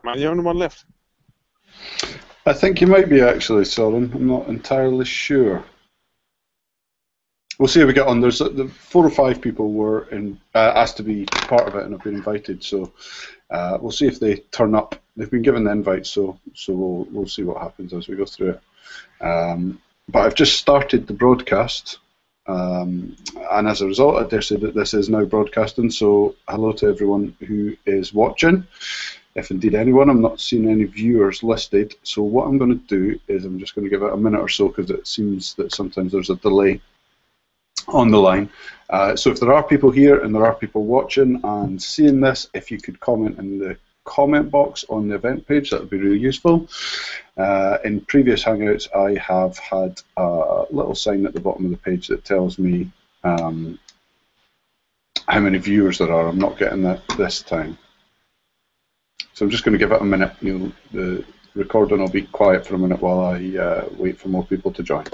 Am I the only one left? I think you might be actually, Soren. I'm not entirely sure. We'll see how we get on. There's 4 or 5 people were asked to be part of it and have been invited, so we'll see if they turn up. They've been given the invite, so we'll see what happens as we go through it. But I've just started the broadcast, and as a result, I dare say that this is now broadcasting. So hello to everyone who is watching. If indeed anyone, I'm not seeing any viewers listed. So what I'm going to do is I'm just going to give it a minute or so, because it seems that sometimes there's a delay on the line. So if there are people here and there are people watching and seeing this, if you could comment in the comment box on the event page, that would be really useful. In previous Hangouts, I have had a little sign at the bottom of the page that tells me how many viewers there are. I'm not getting that this time. So I'm just going to give it a minute. The recording will be quiet for a minute while I wait for more people to join.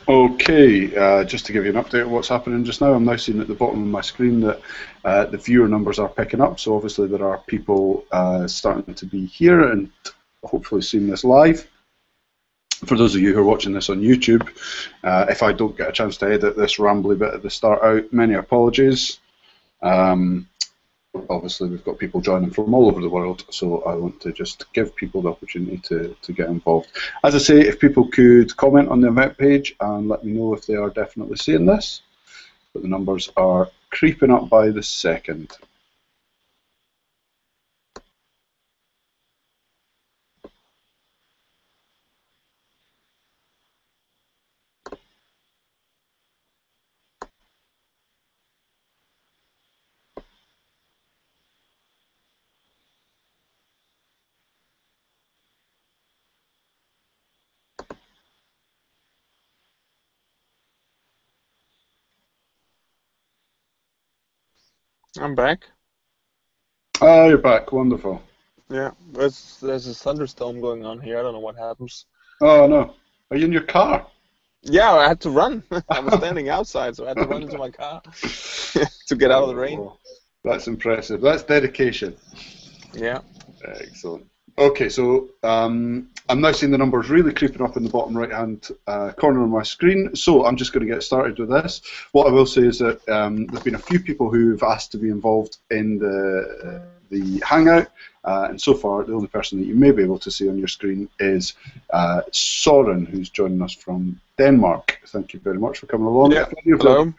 Okay, just to give you an update of what's happening just now, I'm now seeing at the bottom of my screen that the viewer numbers are picking up, so obviously there are people starting to be here and hopefully seeing this live. For those of you who are watching this on YouTube, if I don't get a chance to edit this rambly bit at the start out, many apologies. Obviously we've got people joining from all over the world, so I want to just give people the opportunity to get involved. As I say, if people could comment on the event page and let me know if they are definitely seeing this, but the numbers are creeping up by the second. I'm back. Ah, you're back. Wonderful. Yeah, there's a thunderstorm going on here. I don't know what happens. Oh no, are you in your car? Yeah, I had to run. I was standing outside, so I had to run into my car to get out of the rain. Oh, that's impressive. That's dedication. Yeah. Excellent. Okay, so I'm now seeing the numbers really creeping up in the bottom right-hand corner of my screen, so I'm just going to get started with this. What I will say is that there's been a few people who've asked to be involved in the Hangout, and so far the only person that you may be able to see on your screen is Soren, who's joining us from Denmark. Thank you very much for coming along. Yeah. Hello.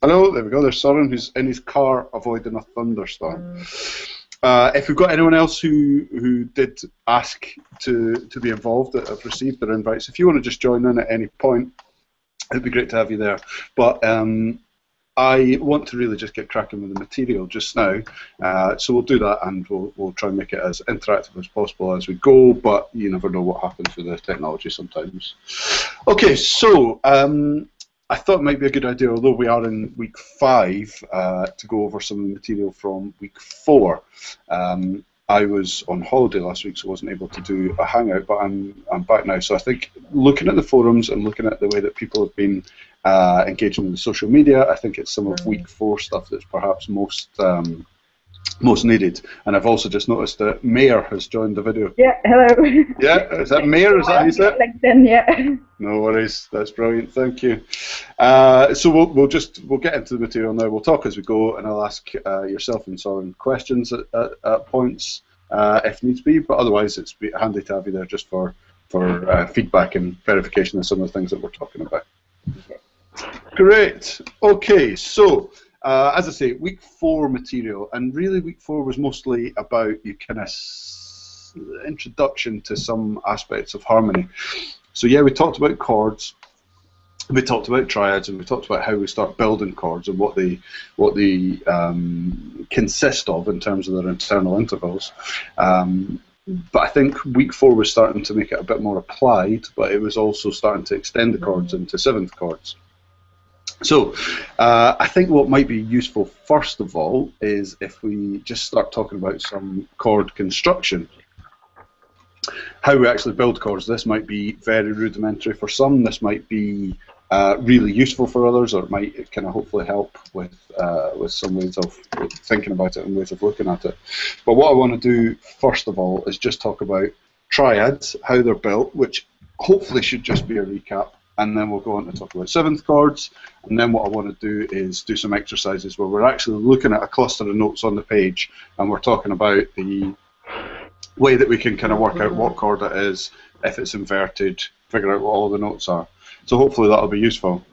Hello, there we go. There's Soren, who's in his car avoiding a thunderstorm. If we've got anyone else who did ask to be involved that have received their invites, if you want to just join in at any point, it'd be great to have you there. But I want to really just get cracking with the material just now, so we'll do that, and we'll try and make it as interactive as possible as we go, but you never know what happens with the technology sometimes. Okay, so I thought it might be a good idea, although we are in week 5, to go over some of the material from week 4. I was on holiday last week, so I wasn't able to do a Hangout, but I'm back now. So I think looking at the forums and looking at the way that people have been engaging in the social media, I think it's some of week 4 stuff that's perhaps most needed. And I've also just noticed that Mayor has joined the video. Yeah, hello. Yeah, is that Mayor? Is that how you say it? LinkedIn, yeah. No worries, that's brilliant. Thank you. So we'll get into the material now. We'll talk as we go, and I'll ask yourself and Soren questions at points if needs be. But otherwise, it's handy to have you there just for feedback and verification of some of the things that we're talking about. Great. Okay, so. As I say, week 4 material, and really week 4 was mostly about your kind of introduction to some aspects of harmony. So yeah, we talked about chords, we talked about triads, and we talked about how we start building chords and what they consist of in terms of their internal intervals. but I think week 4 was starting to make it a bit more applied, but it was also starting to extend the chords into 7th chords. So I think what might be useful first of all is if we just start talking about some chord construction. How we actually build chords. This might be very rudimentary for some, this might be really useful for others, or it might kind of hopefully help with some ways of thinking about it and ways of looking at it. But what I want to do first of all is just talk about triads, how they're built, which hopefully should just be a recap, and then we'll go on to talk about 7th chords, and then what I want to do is do some exercises where we're actually looking at a cluster of notes on the page, and we're talking about the way that we can kind of work out what chord it is, if it's inverted, figure out what all the notes are. So hopefully that'll be useful.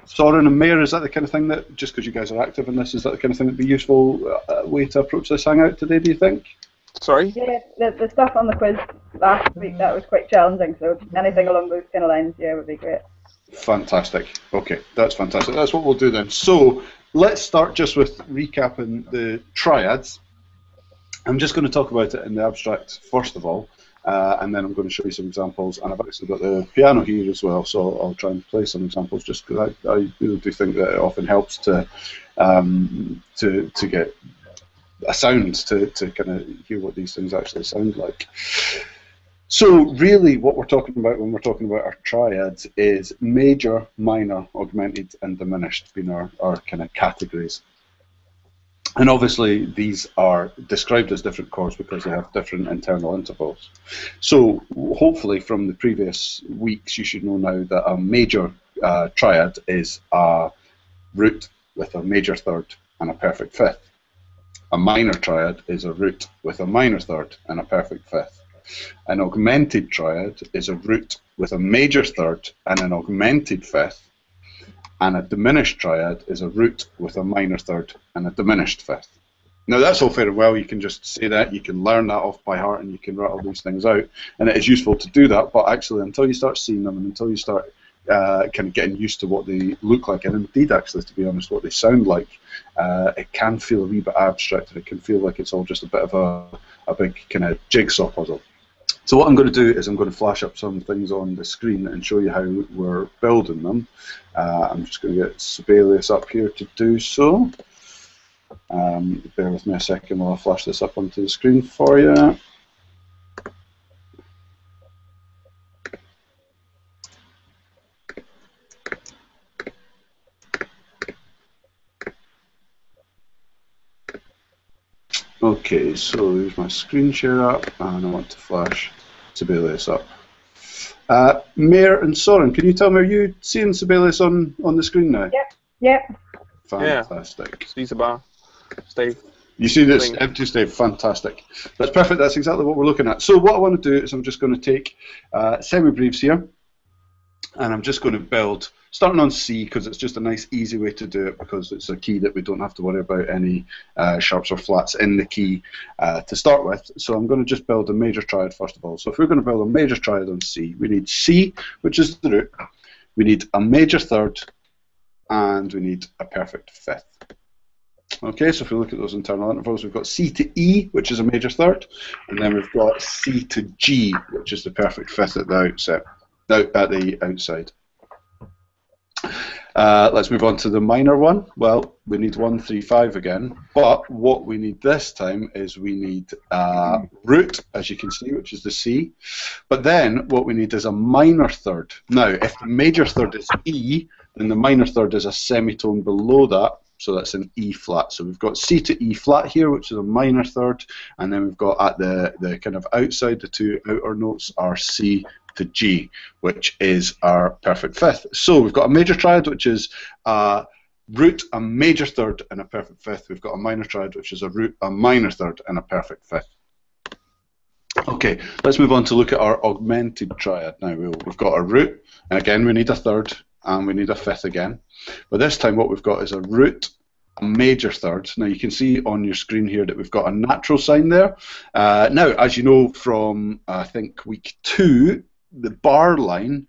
Soren and Mayor, is that the kind of thing that, just because you guys are active in this, is that the kind of thing that'd be useful way to approach this Hangout today, do you think? Sorry? Yeah, the stuff on the quiz last week, that was quite challenging, so anything along those kind of lines, yeah, would be great. Fantastic. Okay, that's fantastic. That's what we'll do then. So let's start just with recapping the triads. I'm just going to talk about it in the abstract first of all, and then I'm going to show you some examples. And I've actually got the piano here as well, so I'll try and play some examples just because I really do think that it often helps to get a sound, to kind of hear what these things actually sound like. So really what we're talking about when we're talking about our triads is major, minor, augmented and diminished being our kind of categories. And obviously these are described as different chords because they have different internal intervals. So hopefully from the previous weeks you should know now that a major triad is a root with a major third and a perfect fifth. A minor triad is a root with a minor third and a perfect fifth. An augmented triad is a root with a major third and an augmented fifth. And a diminished triad is a root with a minor third and a diminished fifth. Now that's all fair and well, you can just say that, you can learn that off by heart and you can rattle these things out, and it is useful to do that, but actually until you start seeing them and until you start kind of getting used to what they look like, and indeed actually to be honest what they sound like, it can feel a wee bit abstract and it can feel like it's all just a bit of a big kind of jigsaw puzzle. So what I'm going to do is I'm going to flash up some things on the screen and show you how we're building them. I'm just going to get Sibelius up here to do so. Bear with me a second while I flash this up onto the screen for you. Okay, so here's my screen share up, and I want to flash Sibelius up. Mayor and Soren, can you tell me, are you seeing Sibelius on the screen now? Yep, yep. Fantastic. Yeah. Space bar. Stay. You see this empty state? Fantastic. That's perfect. That's exactly what we're looking at. So what I want to do is I'm just going to take semi-breves here, and I'm just going to build, starting on C, because it's just a nice easy way to do it, because it's a key that we don't have to worry about any sharps or flats in the key to start with. So I'm going to just build a major triad first of all. So if we're going to build a major triad on C, we need C, which is the root, we need a major third, and we need a perfect fifth. Okay, so if we look at those internal intervals, we've got C to E, which is a major third, and then we've got C to G, which is the perfect fifth at the outset. At the outside. Let's move on to the minor one. Well, we need 1, 3, 5 again, but what we need this time is we need root, as you can see, which is the C, but then what we need is a minor third. Now, if the major third is E, then the minor third is a semitone below that, so that's an E flat. So we've got C to E flat here, which is a minor third, and then we've got at the kind of outside, the two outer notes are C to G, which is our perfect fifth. So we've got a major triad, which is a root, a major third, and a perfect fifth. We've got a minor triad, which is a root, a minor third, and a perfect fifth. Okay, let's move on to look at our augmented triad. Now we've got a root, and again we need a third, and we need a fifth again. But this time what we've got is a root, a major third. Now you can see on your screen here that we've got a natural sign there. Now, as you know from I think week 2, the bar line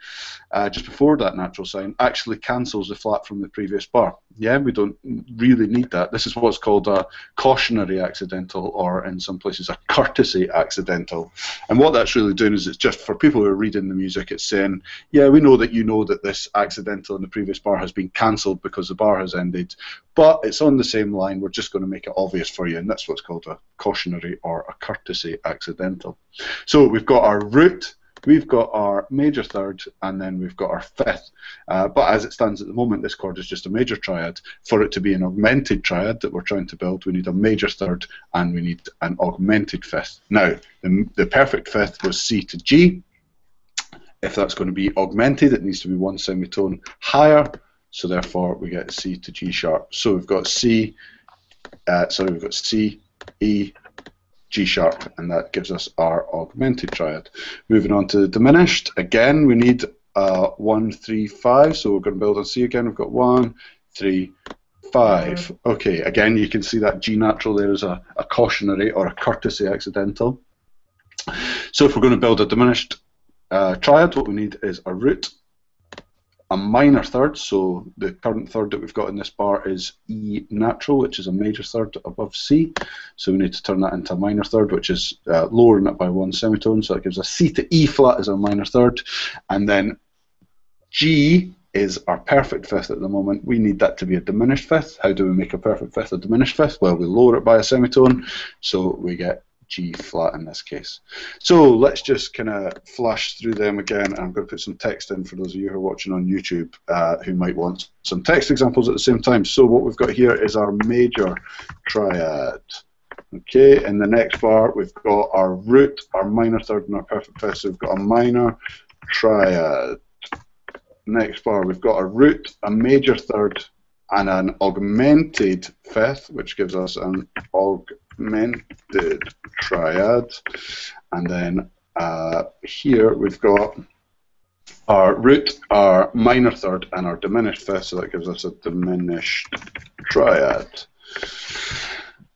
just before that natural sign actually cancels the flat from the previous bar. Yeah, we don't really need that. This is what's called a cautionary accidental, or in some places a courtesy accidental. And what that's really doing is it's just for people who are reading the music, it's saying, yeah, we know that you know that this accidental in the previous bar has been cancelled because the bar has ended, but it's on the same line. We're just going to make it obvious for you, and that's what's called a cautionary or a courtesy accidental. So we've got our root, we've got our major third, and then we've got our fifth. But as it stands at the moment, this chord is just a major triad. For it to be an augmented triad that we're trying to build, we need a major third and we need an augmented fifth. Now, the perfect fifth was C to G. If that's going to be augmented, it needs to be one semitone higher. So therefore, we get C to G sharp. So we've got C, we've got C, E, G sharp, and that gives us our augmented triad. Moving on to the diminished, again we need 1, 3, 5, so we're going to build on C again. We've got 1, 3, 5. Okay, again you can see that G natural there is a cautionary or a courtesy accidental. So if we're going to build a diminished triad, what we need is a root, a minor third, so the current third that we've got in this bar is E natural, which is a major third above C, so we need to turn that into a minor third, which is lowering it by one semitone, so that gives us C to E flat as our minor third, and then G is our perfect fifth at the moment. We need that to be a diminished fifth. How do we make a perfect fifth a diminished fifth? Well, we lower it by a semitone, so we get G flat in this case. So let's just kind of flash through them again. I'm going to put some text in for those of you who are watching on YouTube who might want some text examples at the same time. So what we've got here is our major triad. Okay, in the next bar we've got our root, our minor third, and our perfect fifth. So we've got a minor triad. Next bar we've got a root, a major third, and an augmented fifth, which gives us an augmented triad. And then here we've got our root, our minor third, and our diminished fifth, so that gives us a diminished triad.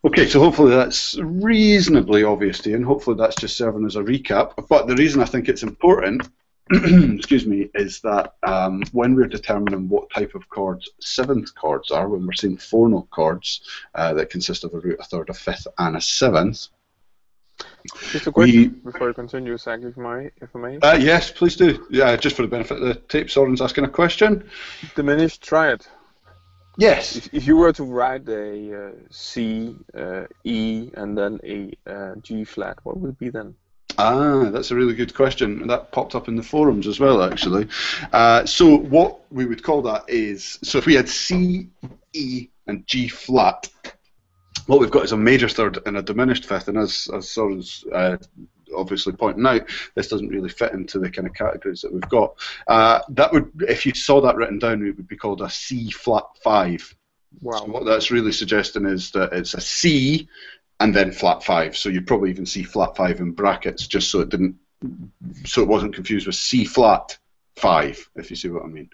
Okay, so hopefully that's reasonably obvious to you, and hopefully that's just serving as a recap. But the reason I think it's important excuse me, is that when we're determining what type of chords seventh chords are, when we're seeing four note chords that consist of a root, a third, a fifth, and a seventh. Just a question before you continue, Zach, if I may. Yes, please do. Yeah, just for the benefit of the tape, Soren's asking a question. Diminished triad. Yes. If you were to write a C, E, and then a G flat, what would it be then? Ah, that's a really good question. That popped up in the forums as well, actually. So what we would call that is, so if we had C, E, and G flat, what we've got is a major third and a diminished fifth, and as Soren's obviously pointing out, this doesn't really fit into the kind of categories that we've got. That would, if you saw that written down, it would be called a C flat 5. Wow. So what that's really suggesting is that it's a C and then flat 5. So you'd probably even see flat 5 in brackets, just so it wasn't confused with C flat 5, if you see what I mean.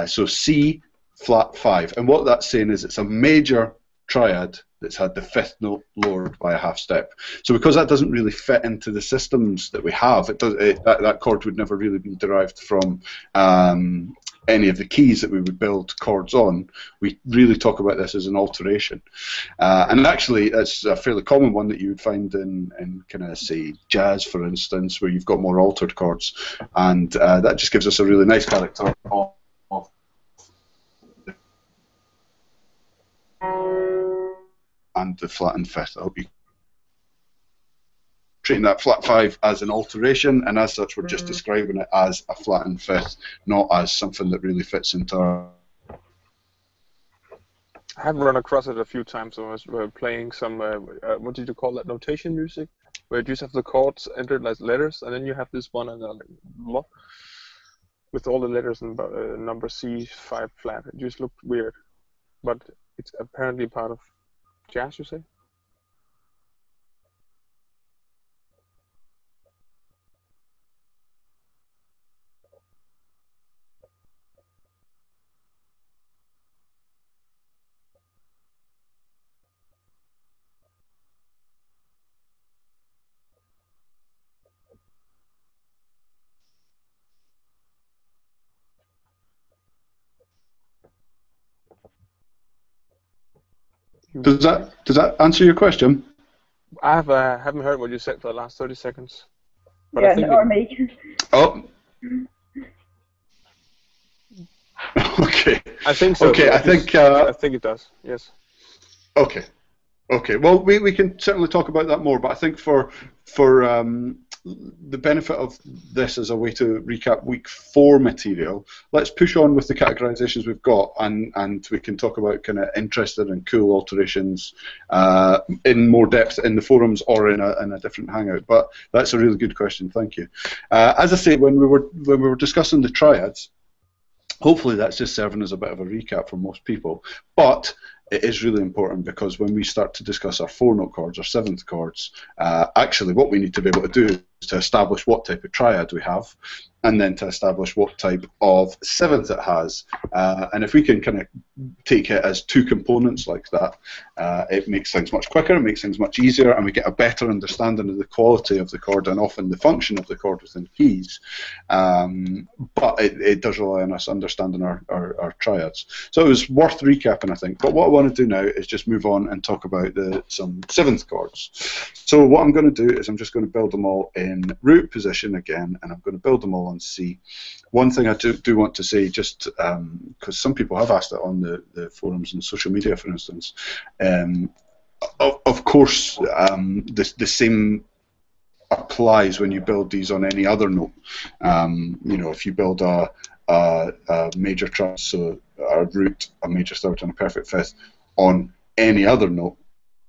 So C flat 5, and what that's saying is it's a major triad that's had the fifth note lowered by a half step. So because that doesn't really fit into the systems that we have, that chord would never really be derived from any of the keys that we would build chords on. We really talk about this as an alteration. And actually, it's a fairly common one that you would find in kind of, say, jazz, for instance, where you've got more altered chords. And that just gives us a really nice character of and the flattened fifth. I hope you treating that flat 5 as an alteration, and as such we're just describing it as a flattened fifth, not as something that really fits into our... I have run across it a few times when I was playing some, what did you call that, notation music? Where you just have the chords entered as letters, and then you have this one and with all the letters and number C5 flat. It just looked weird, but it's apparently part of jazz, you say? Does that answer your question? I haven't heard what you said for the last 30 seconds. But yeah, I think or me. Oh. Okay. I think so. Okay, I think it does. Yes. Okay. Okay. Well, we can certainly talk about that more, but I think for the benefit of this as a way to recap week 4 material, let's push on with the categorizations we've got, and we can talk about kind of interesting and cool alterations in more depth in the forums or in a different hangout. But that's a really good question. Thank you. As I say, when we were discussing the triads, hopefully that's just serving as a bit of a recap for most people, but it is really important because when we start to discuss our 4-note chords, our 7th chords, actually what we need to be able to do is to establish what type of triad we have, and then to establish what type of 7th it has. And if we can kind of take it as 2 components like that, it makes things much quicker, it makes things much easier, and we get a better understanding of the quality of the chord and often the function of the chord within keys. But it does rely on us understanding our triads. So it was worth recapping, I think. But what I want to do now is just move on and talk about some 7th chords. So what I'm going to do is I'm just going to build them all in root position again, and I'm going to build them all on C. One thing I do want to say, just because some people have asked it on the forums and social media, for instance, of course, the same applies when you build these on any other note. You know, if you build a major triad, so a root, a major third, and a perfect fifth on any other note,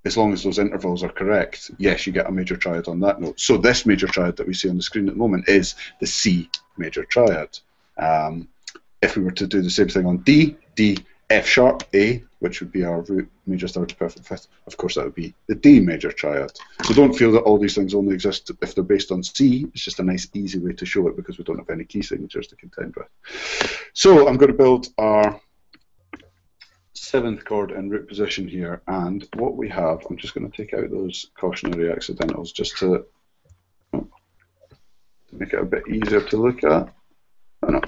as long as those intervals are correct, yes, you get a major triad on that note. So this major triad that we see on the screen at the moment is the C major triad. If we were to do the same thing on D, F sharp, A, which would be our root, major third, perfect fifth, of course that would be the D major triad. So don't feel that all these things only exist if they're based on C. It's just a nice, easy way to show it because we don't have any key signatures to contend with. So I'm going to build our 7th chord in root position here, and what we have, I'm just going to take out those cautionary accidentals just to make it a bit easier to look at. Oh,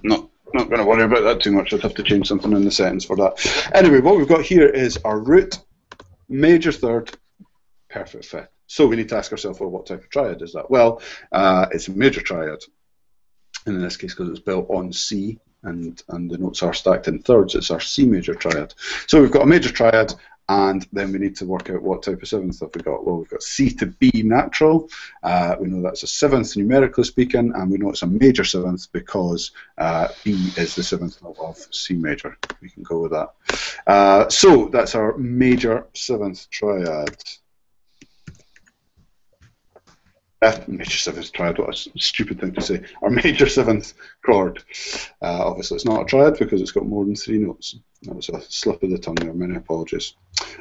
no, not going to worry about that too much. I'd have to change something in the settings for that. Anyway, what we've got here is our root, major third, perfect fifth. So we need to ask ourselves, well, what type of triad is that? Well, it's a major triad, and in this case, because it's built on C, and the notes are stacked in thirds, it's our C major triad. So we've got a major triad, and then we need to work out what type of 7th have we got. Well, we've got C to B natural. We know that's a 7th numerically speaking, and we know it's a major 7th because B is the 7th note of C major. We can go with that. So that's our major 7th triad. Major 7th triad, what a stupid thing to say. Our major 7th chord. Obviously it's not a triad because it's got more than 3 notes. That was a slip of the tongue there, many apologies.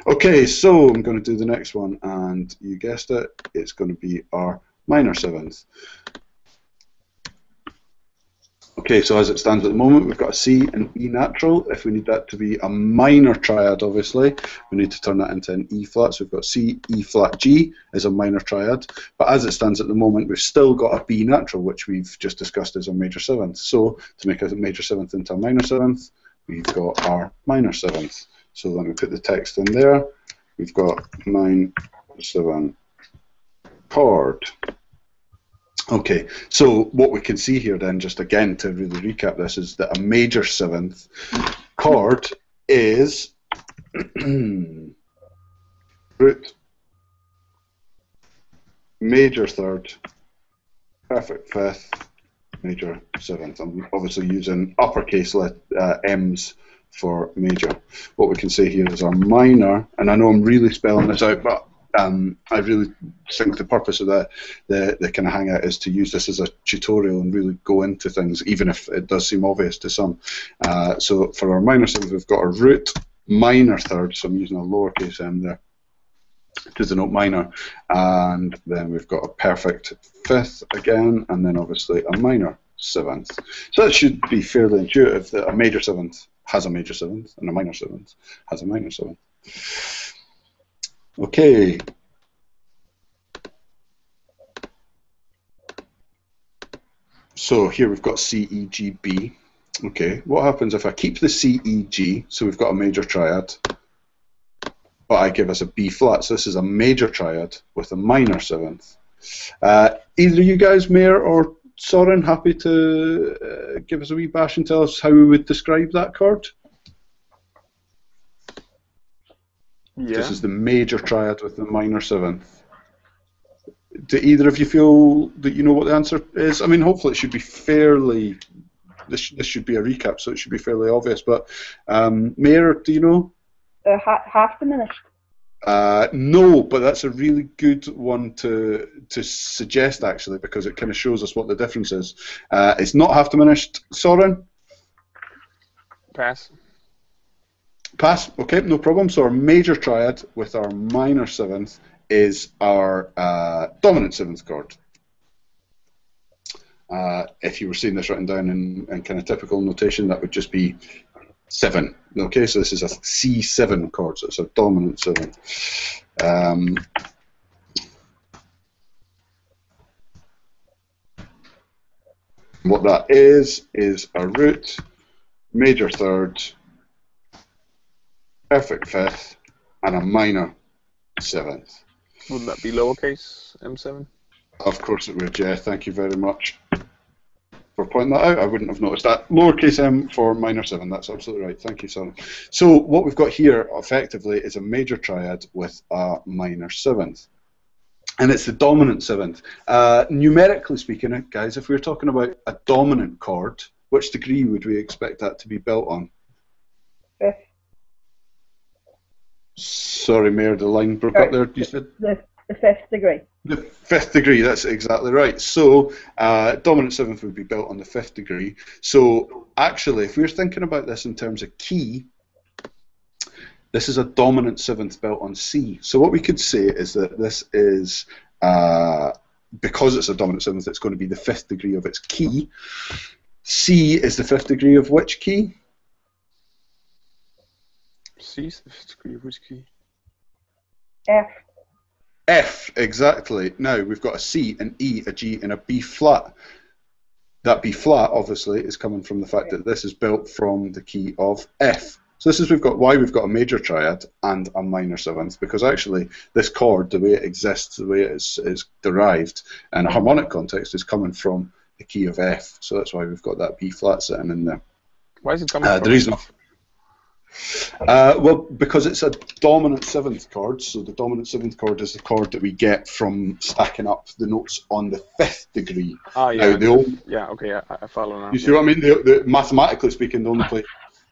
Okay, so I'm going to do the next one, and you guessed it, it's going to be our minor 7th. Okay, so as it stands at the moment, we've got a C and E natural. If we need that to be a minor triad, obviously, we need to turn that into an E flat. So we've got C, E flat, G is a minor triad. But as it stands at the moment, we've still got a B natural, which we've just discussed as a major 7th. So to make a major 7th into a minor 7th, we've got our minor 7th. So let me put the text in there. We've got 9, 7 chord. Okay, so what we can see here then, just again to really recap this, is that a major 7th chord is root, major third, perfect fifth, major 7th. I'm obviously using uppercase M's for major. What we can say here is our minor, and I know I'm really spelling this out, but I really think the purpose of the kind of hangout is to use this as a tutorial and really go into things, even if it does seem obvious to some. So for our minor 7th, we've got a root minor third, so I'm using a lowercase m there to denote minor, and then we've got a perfect fifth again, and then obviously a minor 7th. So that should be fairly intuitive that a major 7th has a major 7th, and a minor 7th has a minor 7th. Okay. So here we've got C, E, G, B. Okay, what happens if I keep the C, E, G, so we've got a major triad, but I give us a B flat. So this is a major triad with a minor 7th. Either you guys, Mayor or Soren, happy to give us a wee bash and tell us how we would describe that chord? Yeah. This is the major triad with the minor 7th. Do either of you feel that you know what the answer is? I mean, hopefully it should be fairly... This should be a recap, so it should be fairly obvious. But, Mayor, do you know? Half-diminished. No, but that's a really good one to suggest, actually, because it kind of shows us what the difference is. It's not half-diminished. Soren? Pass. Pass. Okay, no problem. So our major triad with our minor 7th is our dominant 7th chord. If you were seeing this written down in kind of typical notation, that would just be 7. Okay, so this is a C7 chord, so it's a dominant 7. What that is a root, major 3rd, perfect 5th, and a minor 7th. Wouldn't that be lowercase M7? Of course it would, yeah. Thank you very much for pointing that out. I wouldn't have noticed that. Lowercase m for minor 7, that's absolutely right. Thank you, Soren. So what we've got here, effectively, is a major triad with a minor 7th. And it's the dominant 7th. Numerically speaking, guys, if we were talking about a dominant chord, which degree would we expect that to be built on? 5th. Sorry, Mayor, the line broke up there. You said The 5th degree. the 5th degree. That's exactly right. So dominant 7th would be built on the 5th degree. So actually, if we're thinking about this in terms of key, this is a dominant 7th built on C. So what we could say is that this is, because it's a dominant 7th, it's going to be the 5th degree of its key. C is the 5th degree of which key? C is the 5th degree of which key? F. F, exactly. Now we've got a C, an E, a G, and a B flat. That B flat, obviously, is coming from the fact that this is built from the key of F. So this is why we've got a major triad and a minor 7th, because actually this chord, the way it exists, the way it is derived in a harmonic context, is coming from the key of F. So that's why we've got that B flat sitting in there. Why is it coming from? The reason, well, because it's a dominant 7th chord, so the dominant 7th chord is the chord that we get from stacking up the notes on the 5th degree. Ah, yeah. Now, yeah, okay, I follow now. You see what I mean? Mathematically speaking, the only place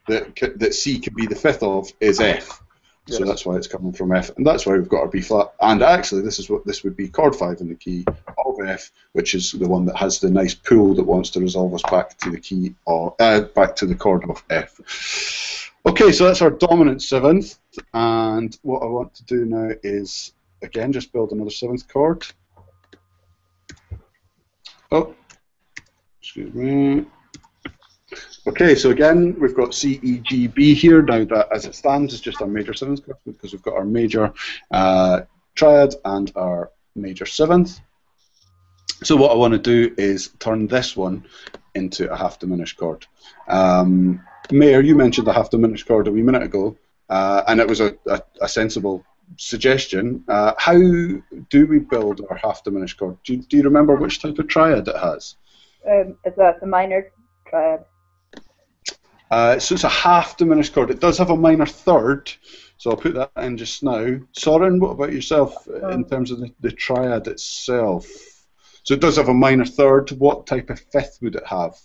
that C can be the 5th of is F. Yes. So that's why it's coming from F, and that's why we've got our B flat. And actually, this would be chord 5 in the key of F, which is the one that has the nice pull that wants to resolve us back to the key or back to the chord of F. Okay, so that's our dominant 7th, and what I want to do now is again just build another 7th chord. Oh, excuse me. Okay, so again, we've got C, E, G, B here. Now that, as it stands, is just our major 7th chord because we've got our major triad and our major 7th. So what I want to do is turn this one into a half-diminished chord. Mayor, you mentioned the half-diminished chord a wee minute ago, and it was a sensible suggestion. How do we build our half-diminished chord? Do you remember which type of triad it has? Is that the minor triad? So it's a half-diminished chord. It does have a minor 3rd, so I'll put that in just now. Soren, what about yourself in terms of the triad itself? So it does have a minor 3rd. What type of 5th would it have?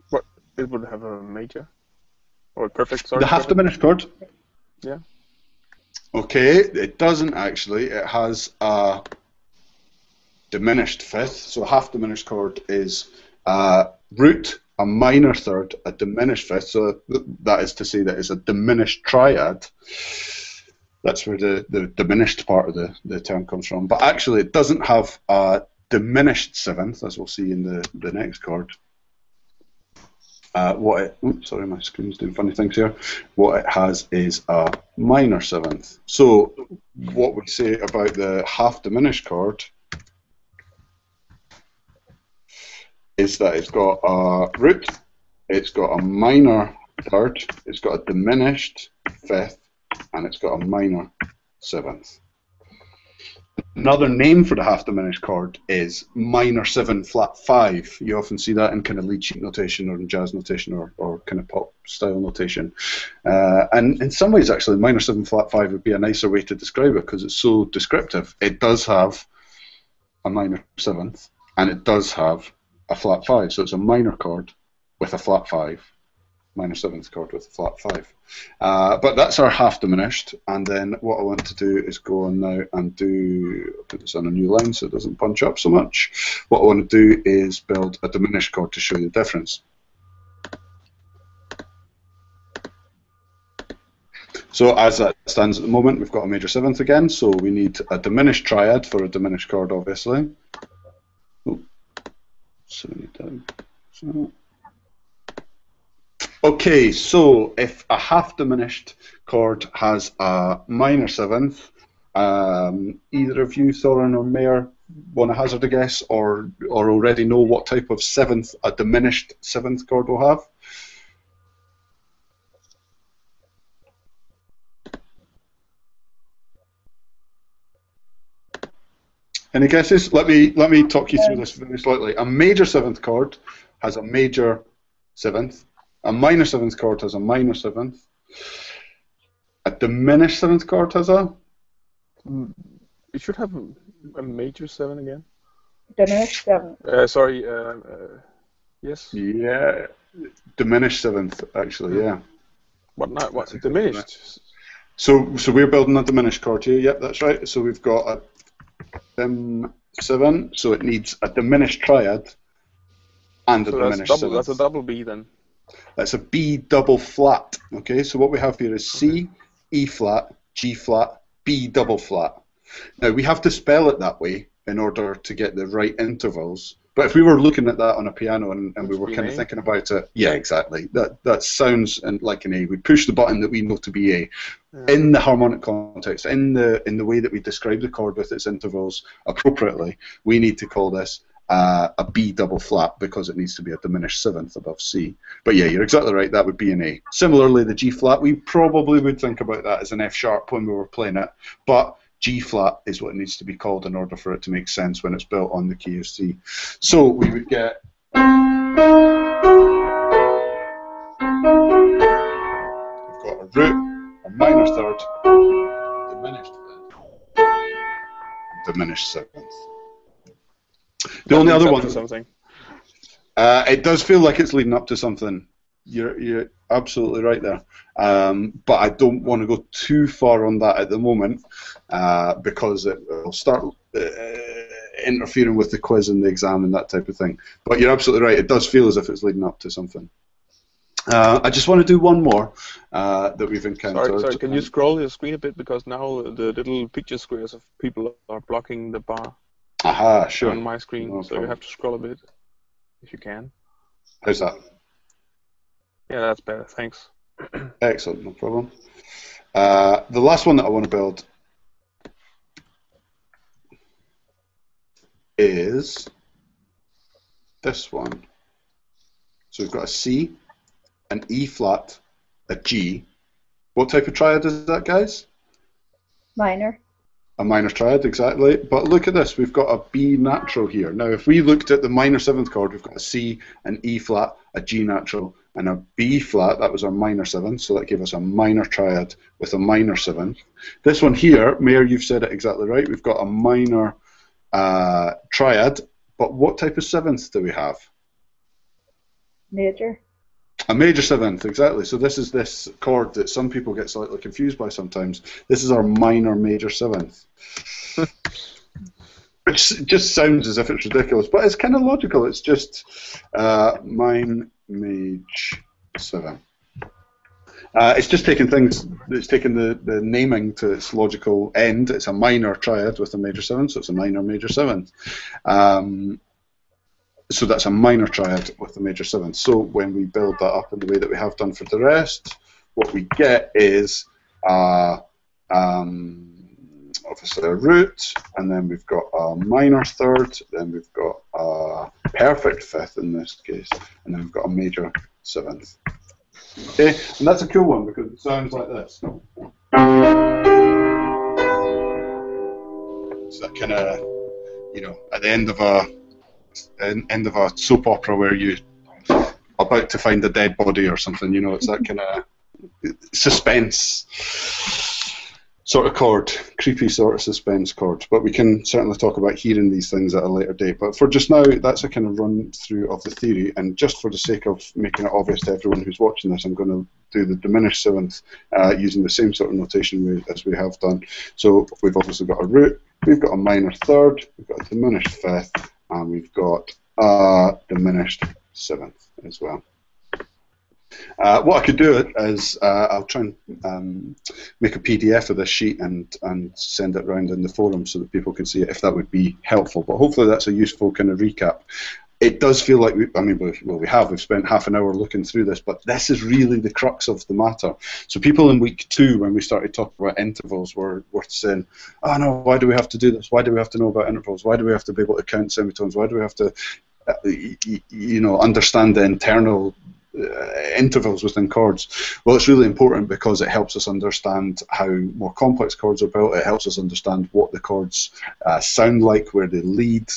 What? It would have a major? Or a perfect, sorry? The half-diminished chord? Yeah. Okay, it doesn't actually. It has a diminished 5th. So a half-diminished chord is root, a minor 3rd, a diminished 5th. So that is to say that it's a diminished triad. That's where the diminished part of the term comes from. But actually, it doesn't have a diminished 7th, as we'll see in the next chord. Sorry, my screen's doing funny things here. What it has is a minor 7th. So what we say about the half-diminished chord is that it's got a root, it's got a minor 3rd, it's got a diminished 5th, and it's got a minor seventh. Another name for the half-diminished chord is minor 7 flat 5. You often see that in kind of lead sheet notation or in jazz notation or kind of pop style notation. And in some ways, actually, minor 7 flat 5 would be a nicer way to describe it because it's so descriptive. It does have a minor 7th and it does have a flat 5. So it's a minor chord with a flat 5. Minor 7th chord with a flat 5. But that's our half diminished, and then what I want to do is go on now and put this on a new line so it doesn't punch up so much. What I want to do is build a diminished chord to show you the difference. So as that stands at the moment, we've got a major 7th again, so we need a diminished triad for a diminished chord, obviously. Oh, so we need that. So. Okay, so if a half-diminished chord has a minor 7th, either of you, Thorin or Mayor, want to hazard a guess or already know what type of 7th a diminished 7th chord will have? Any guesses? Let me talk you through this very slightly. A major 7th chord has a major 7th. A minor 7th chord has a minor 7th. A diminished 7th chord has a... It should have a major 7 again. Diminished 7. Sorry, yes? Yeah, diminished 7th, actually, yeah. What's diminished? So we're building a diminished chord here, yep, that's right. So we've got a dim 7, so it needs a diminished triad and a diminished 7th. That's a double B then. That's a B double flat. Okay, so what we have here is C, E flat, G flat, B double flat. Now we have to spell it that way in order to get the right intervals. But if we were looking at that on a piano and we were kind of thinking about it, yeah, exactly. That sounds like an A. We push the button that we know to be A. In the harmonic context, in the way that we describe the chord with its intervals appropriately, we need to call this a B double flat because it needs to be a diminished 7th above C. But yeah, you're exactly right, that would be an A. Similarly, the G flat, we probably would think about that as an F sharp when we were playing it, but G flat is what it needs to be called in order for it to make sense when it's built on the key of C. So we would get... We've got a root, a minor 3rd, diminished 5th, diminished 7th. The only other one, it does feel like it's leading up to something. You're absolutely right there. But I don't want to go too far on that at the moment because it will start interfering with the quiz and the exam and that type of thing. But you're absolutely right. It does feel as if it's leading up to something. I just want to do one more that we've encountered. Sorry, can you scroll your screen a bit because now the little picture squares of people are blocking the bar. Aha, sure. On my screen, no so problem. You have to scroll a bit, if you can. How's that? Yeah, that's better, thanks. Excellent, no problem. The last one that I want to build is this one. So we've got a C, an E flat, a G. What type of triad is that, guys? Minor. A minor triad, exactly. But look at this, we've got a B natural here. Now, if we looked at the minor 7th chord, we've got a C, an E flat, a G natural, and a B flat. That was our minor 7th, so that gave us a minor triad with a minor 7th. This one here, Mayor, you've said it exactly right. We've got a minor triad, but what type of 7th do we have? Major. A major 7th, exactly. So this is this chord that some people get slightly confused by sometimes. This is our minor major 7th. Which just sounds as if it's ridiculous, but it's kind of logical. It's just min maj 7. It's just taking things, it's taking the naming to its logical end. It's a minor triad with a major 7th, so it's a minor major 7th. So that's a minor triad with a major 7th. So when we build that up in the way that we have done for the rest, what we get is obviously a root, and then we've got a minor 3rd, then we've got a perfect 5th in this case, and then we've got a major 7th. Okay, and that's a cool one because it sounds like this. It's that kind of, you know, at the end of a soap opera where you're about to find a dead body or something. You know, it's that kind of suspense sort of chord, creepy sort of suspense chord. But we can certainly talk about hearing these things at a later date. But for just now, that's a kind of run through of the theory. And just for the sake of making it obvious to everyone who's watching this, I'm going to do the diminished seventh using the same sort of notation as we have done. So we've obviously got a root, we've got a minor third, we've got a diminished fifth, and we've got a diminished seventh as well. What I could do is I'll try and make a PDF of this sheet and send it around in the forum so that people can see it, if that would be helpful. But hopefully that's a useful kind of recap. It does feel like we've spent half an hour looking through this, but this is really the crux of the matter. So people in week 2, when we started talking about intervals, were saying, "Oh no, why do we have to do this? Why do we have to know about intervals? Why do we have to be able to count semitones? Why do we have to, understand the internal intervals within chords?" Well, it's really important because it helps us understand how more complex chords are built. It helps us understand what the chords sound like, where they lead.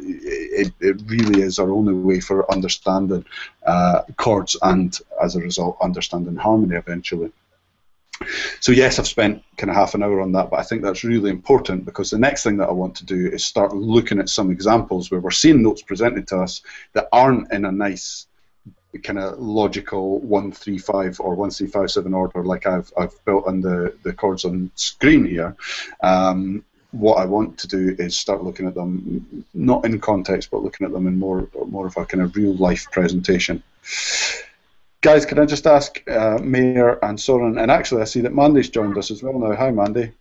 It really is our only way for understanding chords and, as a result, understanding harmony eventually. So yes, I've spent kind of half an hour on that, but I think that's really important because the next thing that I want to do is start looking at some examples where we're seeing notes presented to us that aren't in a nice kind of logical 1 3 5 or 1 3 5 7 order like I've built on the chords on screen here. What I want to do is start looking at them not in context, but looking at them in more of a kind of real life presentation. Guys, can I just ask Mayor and Soren, and actually I see that Mandy's joined us as well now. Hi, Mandy.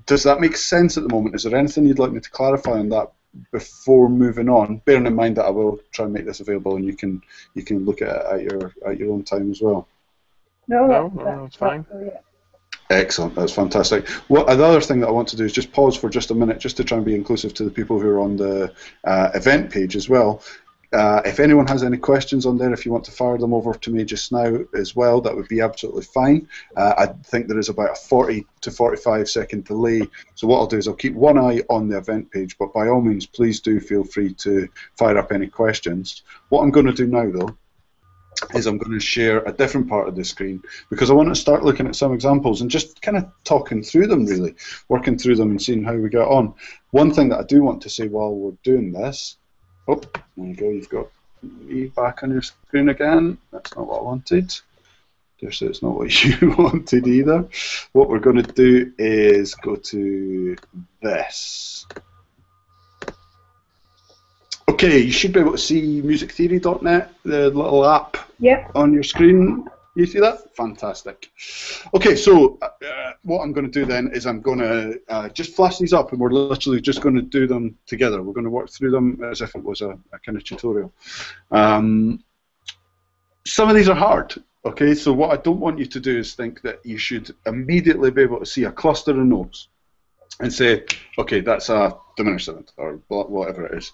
Does that make sense at the moment? Is there anything you'd like me to clarify on that before moving on? Bearing in mind that I will try and make this available, and you can look at it at your own time as well. No, it's fine. Excellent, that's fantastic. Well, another thing that I want to do is just pause for just a minute, just to try and be inclusive to the people who are on the event page as well. If anyone has any questions on there, if you want to fire them over to me just now as well, that would be absolutely fine. I think there is about a 40 to 45 second delay, so what I'll do is I'll keep one eye on the event page, but by all means, please do feel free to fire up any questions. What I'm going to do now, though, is I'm going to share a different part of the screen because I want to start looking at some examples and just kind of talking through them, really, working through them and seeing how we get on. One thing that I do want to say while we're doing this, oh, there you go, you've got me back on your screen again. That's not what I wanted. Dare say it's not what you wanted either. What we're going to do is go to this. Okay, you should be able to see musictheory.net, the little app on your screen. You see that? Fantastic. Okay, so what I'm going to do then is I'm going to just flash these up, and we're literally just going to do them together. We're going to work through them as if it was a kind of tutorial. Some of these are hard. Okay, so what I don't want you to do is think that you should immediately be able to see a cluster of notes and say, okay, that's a diminished seventh or whatever it is.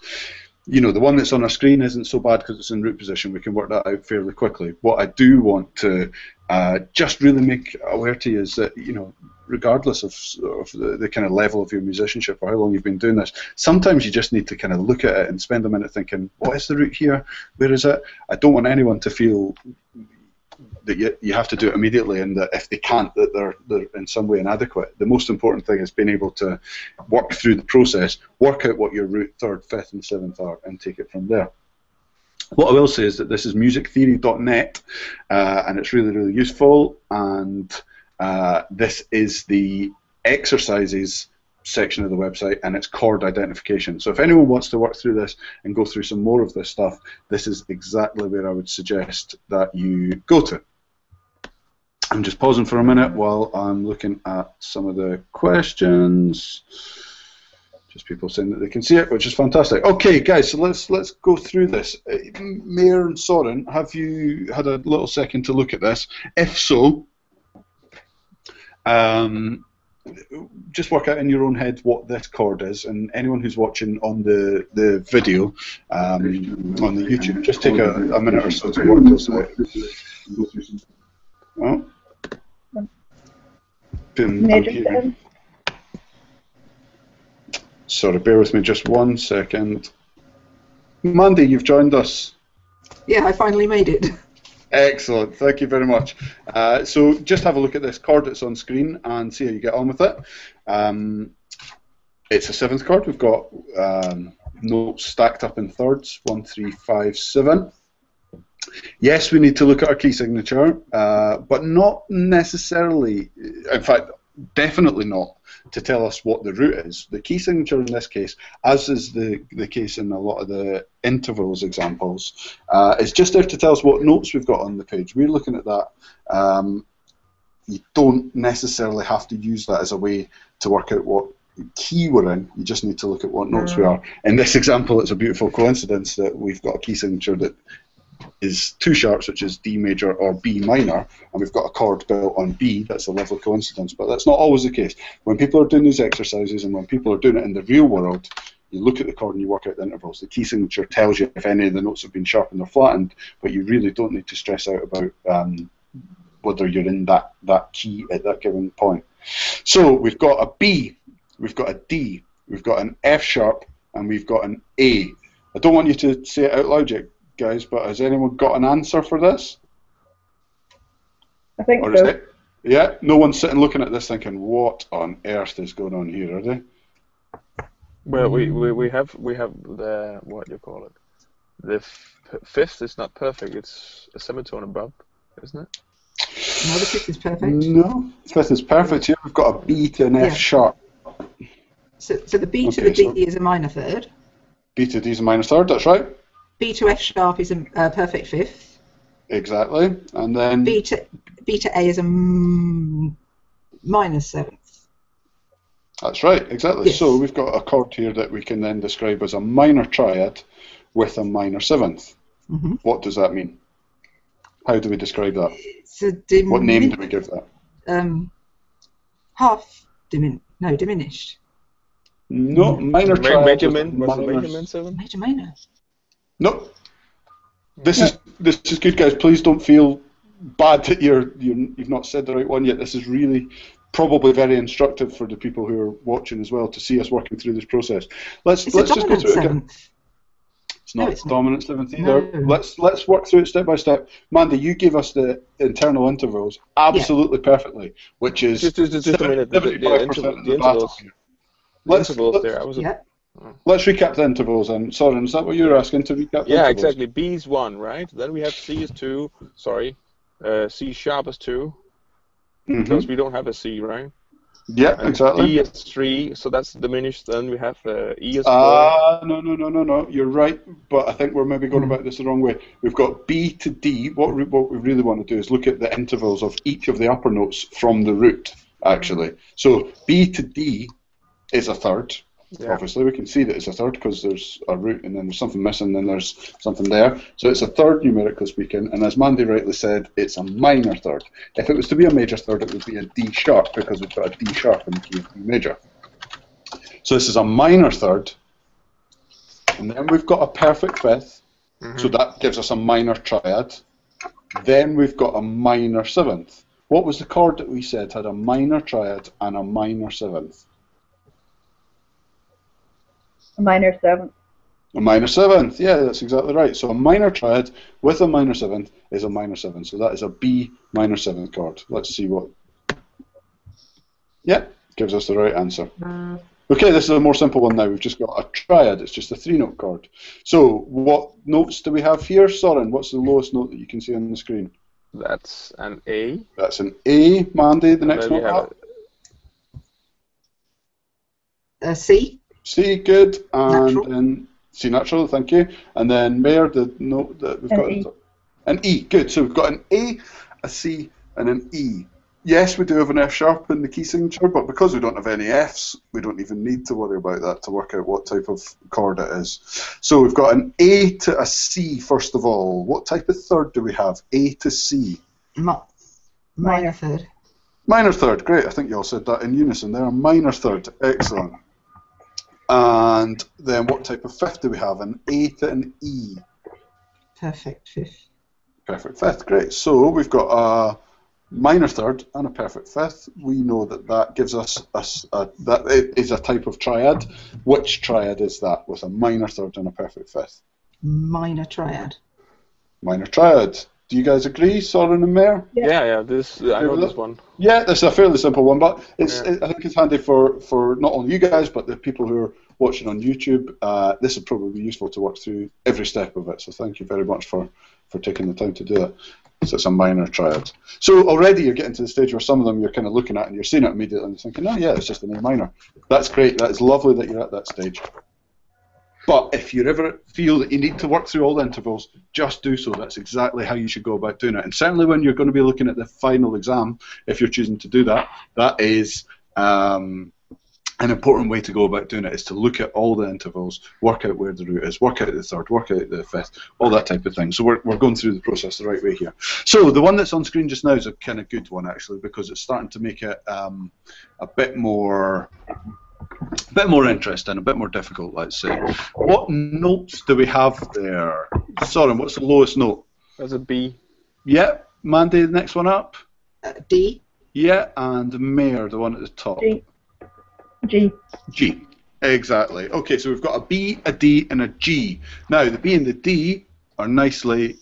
You know, the one that's on our screen isn't so bad because it's in root position. We can work that out fairly quickly. What I do want to just really make aware to you is that, you know, regardless of the kind of level of your musicianship or how long you've been doing this, sometimes you just need to kind of look at it and spend a minute thinking, what is the root here? Where is it? I don't want anyone to feel that you have to do it immediately, and that if they can't, that they're in some way inadequate. The most important thing is being able to work through the process, work out what your root, third, fifth, and seventh are, and take it from there. What I will say is that this is musictheory.net, and it's really, really useful, and this is the exercises section of the website, and it's chord identification. So if anyone wants to work through this and go through some more of this stuff, this is exactly where I would suggest that you go to. I'm just pausing for a minute while I'm looking at some of the questions. Just people saying that they can see it, which is fantastic. Okay, guys, so let's go through this. Mayor and Soren, have you had a little second to look at this? If so, just work out in your own head what this chord is, and anyone who's watching on the video on the YouTube, just take a minute or so to work this out. Oh. Sorry, bear with me just 1 second. Mandy, you've joined us. Yeah, I finally made it. Excellent, thank you very much. So just have a look at this chord that's on screen and see how you get on with it. It's a 7th chord. We've got notes stacked up in thirds, 1, 3, 5, 7. Yes, we need to look at our key signature, but not necessarily, in fact, definitely not to tell us what the root is. The key signature in this case, as is the case in a lot of the intervals examples, is just there to tell us what notes we've got on the page. We're looking at that. You don't necessarily have to use that as a way to work out what key we're in. You just need to look at what notes we are. In this example, it's a beautiful coincidence that we've got a key signature that is 2 sharps, which is D major or B minor, and we've got a chord built on B. That's a lovely coincidence, but that's not always the case. When people are doing these exercises and when people are doing it in the real world, you look at the chord and you work out the intervals. The key signature tells you if any of the notes have been sharpened or flattened, but you really don't need to stress out about whether you're in that key at that given point. So we've got a B, we've got a D, we've got an F sharp, and we've got an A. I don't want you to say it out loud yet, guys, but has anyone got an answer for this? I think or so. Is it, yeah, no one's sitting looking at this thinking, what on earth is going on here, are they? Well, we have the, what do you call it? The fifth is not perfect. It's a semitone above, isn't it? No, the 5th is perfect. No, 5th is perfect. Here we've got a B to an F sharp. So the B to the D is a minor third. B to D is a minor third, that's right. B to F sharp is a perfect 5th. Exactly, and then B to A is a minor 7th. That's right, exactly. Yes. So we've got a chord here that we can then describe as a minor triad with a minor 7th. Mm-hmm. What does that mean? How do we describe that? It's a What name do we give that? Diminished. No, minor triad. Major with min, was it minor- major min 7? Major minor. No. This is good, guys. Please don't feel bad that you've not said the right one yet. This is really probably very instructive for the people who are watching as well to see us working through this process. Let's just go through it again. It's not dominant 7th either. No. Let's work through it step by step. Mandy, you gave us the internal intervals absolutely perfectly, which is Just a minute. 75% of the battle here. Let's recap the intervals. And Soren, is that what you were asking to recap? The intervals? Exactly. B is 1, right? Then we have C is 2. Sorry, C sharp is 2 because we don't have a C, right? Yeah, and exactly. D is 3, so that's diminished. Then we have E is 4. No. You're right, but I think we're maybe going about this the wrong way. We've got B to D. What we really want to do is look at the intervals of each of the upper notes from the root, actually. So B to D is a third. Yeah. Obviously, we can see that it's a third because there's a root and then there's something missing, then there's something there. So it's a third numerically speaking, and as Mandy rightly said, it's a minor third. If it was to be a major third, it would be a D sharp because we've got a D sharp in the key of D major. So this is a minor third, and then we've got a perfect 5th, so that gives us a minor triad. Then we've got a minor 7th. What was the chord that we said had a minor triad and a minor 7th? A minor 7th. A minor 7th, yeah, that's exactly right. So a minor triad with a minor 7th is a minor 7th. So that is a B minor 7th chord. Let's see what. Yeah, gives us the right answer. Okay, this is a more simple one now. We've just got a triad. It's just a 3-note chord. So what notes do we have here, Soren? What's the lowest note that you can see on the screen? That's an A. That's an A, Mandy. The next note up. C. C, good, and Natural. then C natural, thank you. And then Mayor, the note that we've got E. An E, good. So we've got an A, a C, and an E. Yes, we do have an F sharp in the key signature, but because we don't have any Fs, we don't even need to worry about that to work out what type of chord it is. So we've got an A to a C first of all. What type of third do we have? A to C. Minor third. Minor third, great. I think you all said that in unison there. A minor third, excellent. And then what type of 5th do we have? An A to an E. Perfect 5th. Perfect 5th, great. So we've got minor third and a perfect fifth. We know that gives us that it is a type of triad. Which triad is that with a minor third and a perfect fifth? Minor triad. Minor triad. Do you guys agree, Soren and Mare? Yeah. This I know this one. Yeah, this is a fairly simple one, but it's Yeah. I think it's handy for not only you guys but the people who are watching on YouTube. This would probably be useful to work through every step of it. So thank you very much for taking the time to do it. So it's a minor triad. So already you're getting to the stage where some of them you're kind of looking at and you're seeing it immediately and thinking, oh yeah, it's just an A minor. That's great. That is lovely that you're at that stage. But if you ever feel that you need to work through all the intervals, just do so. That's exactly how you should go about doing it. And certainly when you're going to be looking at the final exam, if you're choosing to do that, that is an important way to go about doing it, is to look at all the intervals, work out where the root is, work out the third, work out the fifth, all that type of thing. So we're going through the process the right way here. So the one that's on screen just now is a kind of good one, actually, because it's starting to make it a bit more interesting, a bit more difficult, let's say. What notes do we have there? Soren, what's the lowest note? That's a B. Yeah, Mandy, the next one up. D. Yeah, and Mare, the one at the top. G. G. Exactly. Okay, so we've got a B, a D, and a G. Now, the B and the D are nicely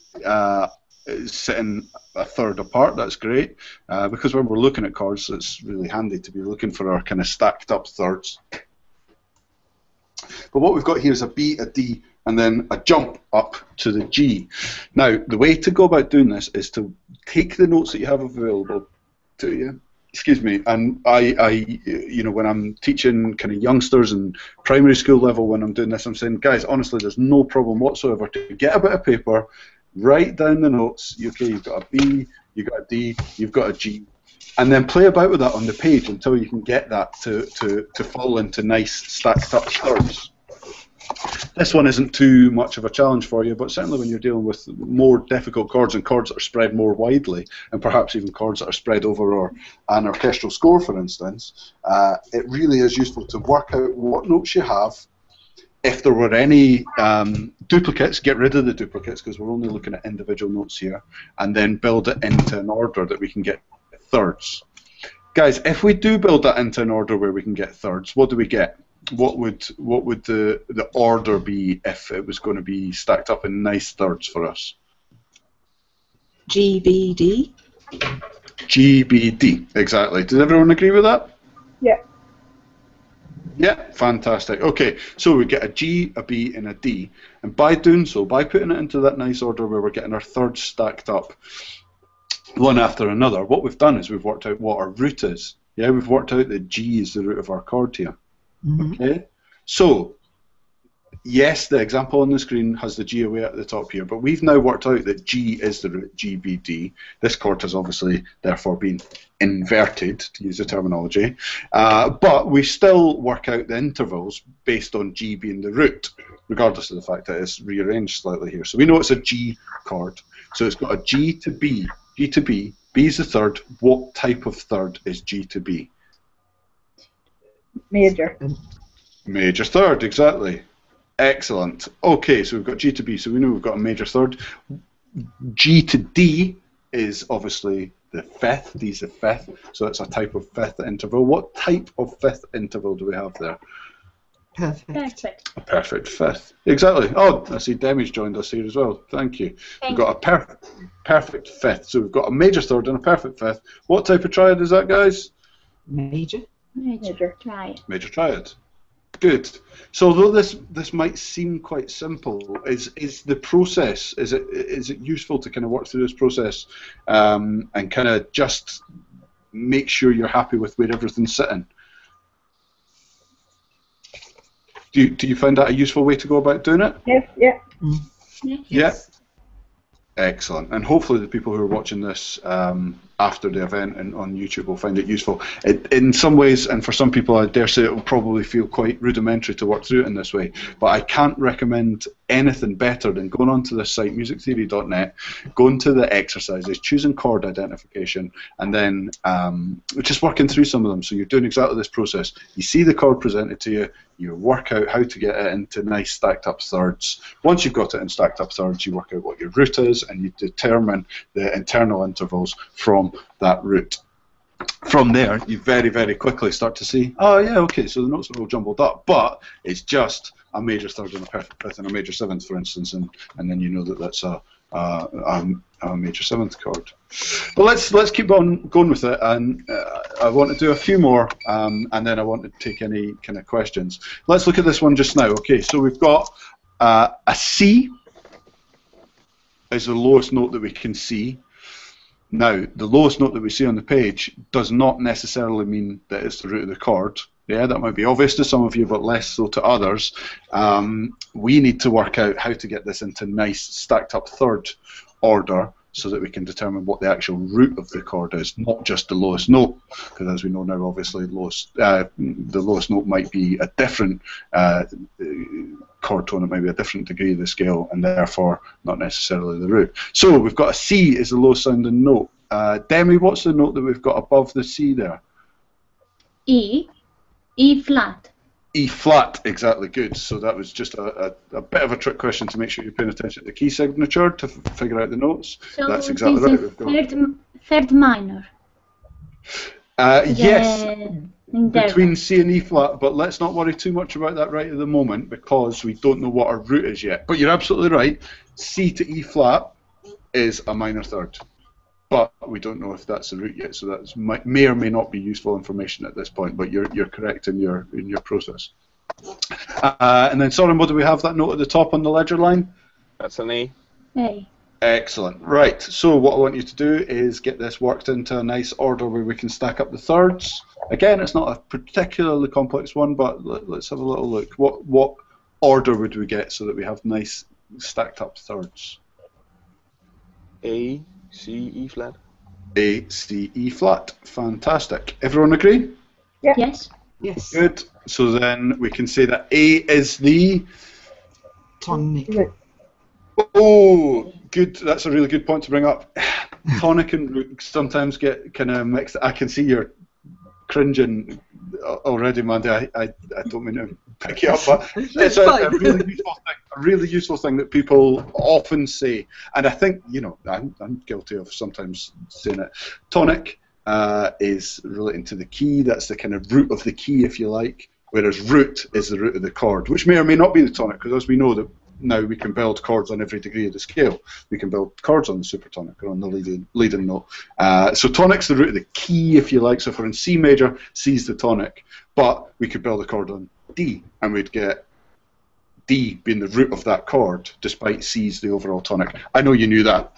sitting a third apart. That's great, because when we're looking at chords, it's really handy to be looking for our kind of stacked up thirds. But what we've got here is a B, a D, and then a jump up to the G. Now, the way to go about doing this is to take the notes that you have available to you. Excuse me, and you know, when I'm teaching kind of youngsters and primary school level, when I'm doing this, I'm saying, guys, honestly, there's no problem whatsoever to get a bit of paper, write down the notes. Okay, you've got a B, you've got a D, you've got a G, and then play about with that on the page until you can get that to fall into nice stacked up thirds. This one isn't too much of a challenge for you, but certainly when you're dealing with more difficult chords and chords that are spread more widely, and perhaps even chords that are spread over an orchestral score, for instance, it really is useful to work out what notes you have. If there were any duplicates, get rid of the duplicates, because we're only looking at individual notes here, and then build it into an order that we can get thirds. Guys, if we do build that into an order where we can get thirds, what do we get? What would the order be if it was going to be stacked up in nice thirds for us? G, B, D. G, B, D. Exactly. Does everyone agree with that? Yeah. Yeah, fantastic. Okay, so we get a G, a B, and a D, and by doing so, by putting it into that nice order where we're getting our thirds stacked up one after another, what we've done is we've worked out what our root is. Yeah, we've worked out that G is the root of our chord here. Mm-hmm. Okay, so yes, the example on the screen has the G away at the top here, but we've now worked out that G is the root, G, B, D. This chord has obviously therefore been inverted, to use the terminology, but we still work out the intervals based on G being the root, regardless of the fact that it's rearranged slightly here. So we know it's a G chord, so it's got a G to B, G to B, B is the third. What type of third is G to B? Major. Major third, exactly. Excellent. Okay, so we've got G to B, so we know we've got a major third. G to D is obviously the fifth. D is the fifth, so it's a type of fifth interval. What type of fifth interval do we have there? Perfect. A perfect fifth. Exactly. Oh, I see Demi's joined us here as well. Thank you. We've got a perfect fifth. So we've got a major third and a perfect fifth. What type of triad is that, guys? Major. Major. Triad. Major triad. Good. So although this might seem quite simple, is the process, is it useful to kind of work through this process and kind of just make sure you're happy with where everything's sitting? Do you find that a useful way to go about doing it? Yes, yeah. Mm. Yeah. Excellent. And hopefully the people who are watching this after the event and on YouTube will find it useful. In some ways, and for some people, I dare say it will probably feel quite rudimentary to work through it in this way, but I can't recommend anything better than going onto this site, musictheory.net, going to the exercises, choosing chord identification, and then just working through some of them. So you're doing exactly this process. You see the chord presented to you, you work out how to get it into nice stacked up thirds. Once you've got it in stacked up thirds, you work out what your root is, and you determine the internal intervals from from that root. From there, you very, very quickly start to see, oh yeah, okay, so the notes are all jumbled up, but it's just a major third and a perfect fifth and a major seventh, for instance, and then you know that that's a major seventh chord. But let's keep on going with it, and I want to do a few more, and then I want to take any kind of questions. Let's look at this one just now. Okay, so we've got a C is the lowest note that we can see. Now, the lowest note that we see on the page does not necessarily mean that it's the root of the chord. Yeah, that might be obvious to some of you, but less so to others. We need to work out how to get this into nice stacked up third order so that we can determine what the actual root of the chord is, not just the lowest note, because as we know now, obviously, the lowest note might be a different chord tone, it might be a different degree of the scale, and therefore not necessarily the root. So we've got a C is the low sounding note. Demi, what's the note that we've got above the C there? E flat. E flat, exactly, good. So that was just a bit of a trick question to make sure you're paying attention to the key signature to figure out the notes. So that's exactly right. We've got third minor. Yes, between C and E flat, but let's not worry too much about that right at the moment because we don't know what our root is yet. But you're absolutely right. C to E flat is a minor third, but we don't know if that's the root yet. So that may or may not be useful information at this point. But you're correct in your process. And then, Soren, what do we have that note at the top on the ledger line? That's an E. A. Excellent. Right, so what I want you to do is get this worked into a nice order where we can stack up the thirds. Again, it's not a particularly complex one, but let's have a little look. What order would we get so that we have nice stacked up thirds? A, C, E flat. A, C, E flat. Fantastic. Everyone agree? Yeah. Yes. Yes. Good. So then we can say that A is the... Tonic. Oh, good. That's a really good point to bring up. Tonic and root sometimes get kind of mixed. I can see you're cringing already, Mandy. I don't mean to pick you up, but it's a really useful thing that people often say. And I think, you know, I'm guilty of sometimes saying it. Tonic is relating to the key. That's the kind of root of the key, if you like. Whereas root is the root of the chord, which may or may not be the tonic, because as we know that now we can build chords on every degree of the scale. We can build chords on the supertonic or on the leading note. So tonic's the root of the key, if you like. So if we're in C major, C's the tonic. But we could build a chord on D, and we'd get D being the root of that chord, despite C's the overall tonic. I know you knew that.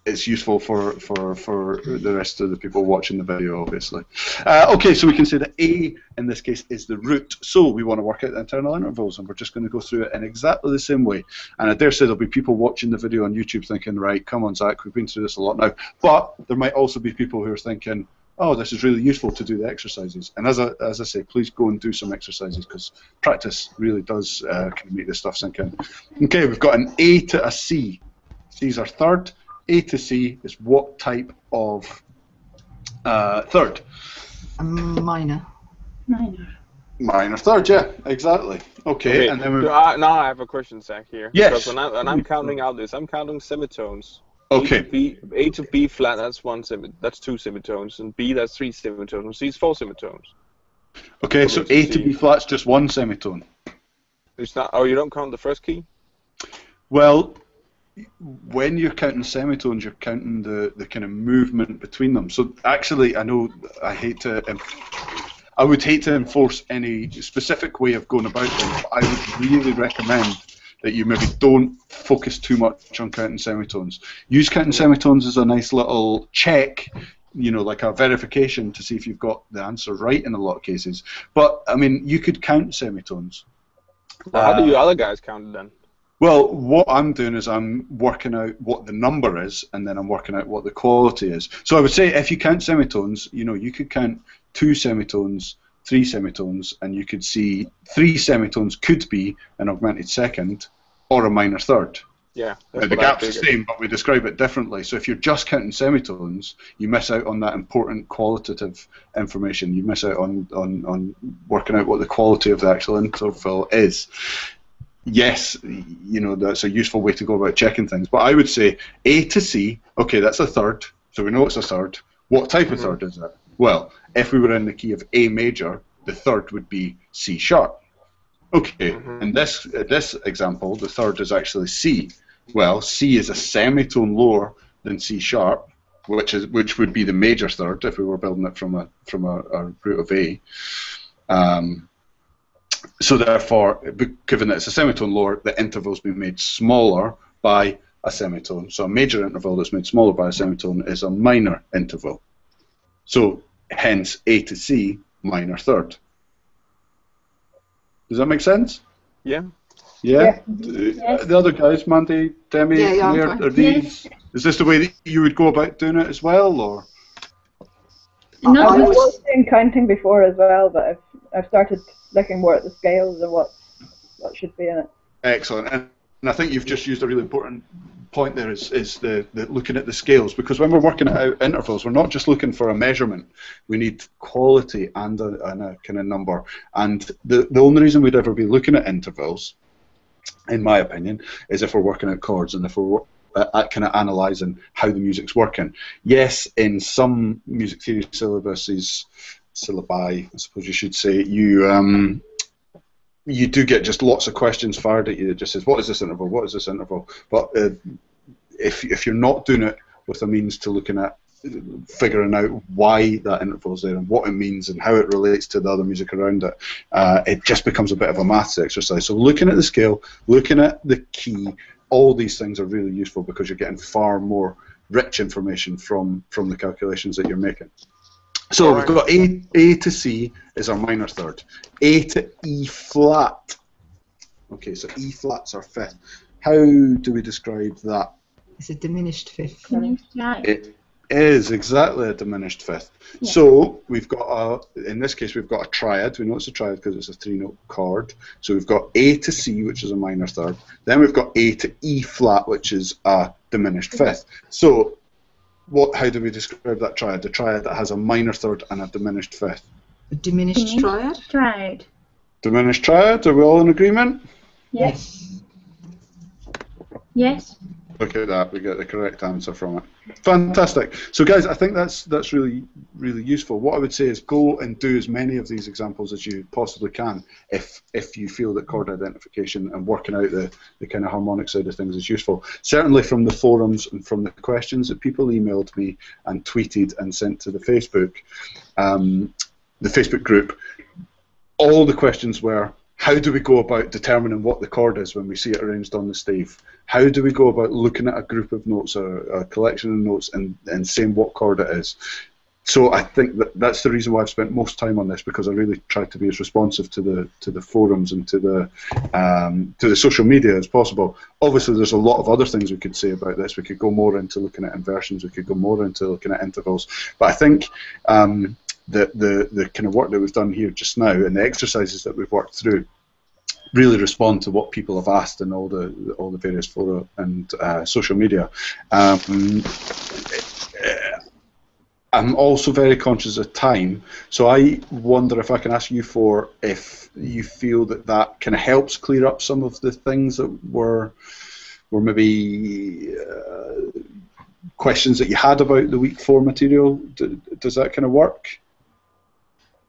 It's useful for the rest of the people watching the video, obviously. Okay, so we can say that A, in this case, is the root. So we want to work out the internal intervals, and we're just going to go through it in exactly the same way. And I dare say there'll be people watching the video on YouTube thinking, right, come on, Zach, we've been through this a lot now. But there might also be people who are thinking, oh, this is really useful to do the exercises. And as I say, please go and do some exercises, because practice really does kind of make this stuff sink in. Okay, we've got an A to a C. C's our third. A to C is what type of third? Minor. Minor third, yeah, exactly. Okay, and then now I have a question, Zach, here. Yes. Because when I'm counting out this, I'm counting semitones. Okay. A to B flat, that's two semitones, and B, that's three semitones, and C is four semitones. Okay, so A to B flat's just one semitone. It's not. Oh, you don't count the first key? Well, when you're counting semitones, you're counting the kind of movement between them. So actually, I know I would hate to enforce any specific way of going about it, but I would really recommend that you maybe don't focus too much on counting semitones. Use counting semitones as a nice little check, you know, like a verification to see if you've got the answer right in a lot of cases. But, I mean, you could count semitones. Well, how do you other guys count it then? Well, what I'm doing is I'm working out what the number is, and then I'm working out what the quality is. So I would say if you count semitones, you know, you could count 2 semitones, 3 semitones, and you could see 3 semitones could be an augmented second or a minor third. Yeah. The gap's the same, but we describe it differently. So if you're just counting semitones, you miss out on that important qualitative information. You miss out on working out what the quality of the actual interval is. Yes, you know, that's a useful way to go about checking things. But I would say A to C, okay, that's a third, so we know it's a third. What type of third is it? Well, if we were in the key of A major, the third would be C sharp. Okay, in this example, the third is actually C. Well, C is a semitone lower than C sharp, which would be the major third if we were building it from a root of A. So therefore, given that it's a semitone lower, the interval's been made smaller by a semitone. So a major interval that's made smaller by a semitone is a minor interval. So hence A to C, minor third. Does that make sense? Yeah. Yeah? Yes. The other guys, Mandy, Demi, Yeah, I'm Claire, fine. are these, is this the way that you would go about doing it as well, or? Not I I with was doing counting before as well, but I've started looking more at the scales and what should be in it. Excellent. And I think you've just used a really important point there is the looking at the scales, because when we're working out intervals, we're not just looking for a measurement. We need quality and a kind of number. And the only reason we'd ever be looking at intervals, in my opinion, is if we're working out chords and if we're kind of analysing how the music's working. Yes, in some music theory syllabi, I suppose you should say, you do get just lots of questions fired at you that just says, what is this interval, what is this interval? But if you're not doing it with a means to looking at figuring out why that interval is there and what it means and how it relates to the other music around it, it just becomes a bit of a maths exercise. So looking at the scale, looking at the key, all these things are really useful because you're getting far more rich information from the calculations that you're making. So we've got A to C is our minor third. A to E flat. Okay, so E flat's our fifth. How do we describe that? It's a diminished fifth. right. It is exactly a diminished fifth. Yeah. So we've got in this case we've got a triad. We know it's a triad because it's a 3-note chord. So we've got A to C, which is a minor third. Then we've got A to E flat, which is a diminished fifth. So how do we describe that triad? The triad that has a minor third and a diminished fifth. A diminished triad? Triad. Diminished triad, are we all in agreement? Yes. Yes. Look at that, we get the correct answer from it. Fantastic. So guys, I think that's really, really useful. What I would say is go and do as many of these examples as you possibly can if you feel that chord identification and working out the kind of harmonic side of things is useful. Certainly from the forums and from the questions that people emailed me and tweeted and sent to the Facebook group, all the questions were, how do we go about determining what the chord is when we see it arranged on the stave? How do we go about looking at a group of notes or a collection of notes and saying what chord it is? So I think that's the reason why I've spent most time on this, because I really tried to be as responsive to the forums and to the social media as possible. Obviously, there's a lot of other things we could say about this. We could go more into looking at inversions. We could go more into looking at intervals. But I think the kind of work that we've done here just now and the exercises that we've worked through really respond to what people have asked in all the various fora and social media. I'm also very conscious of time, so I wonder if I can ask you if you feel that kind of helps clear up some of the things that were maybe questions that you had about the week 4 material. Does that kind of work?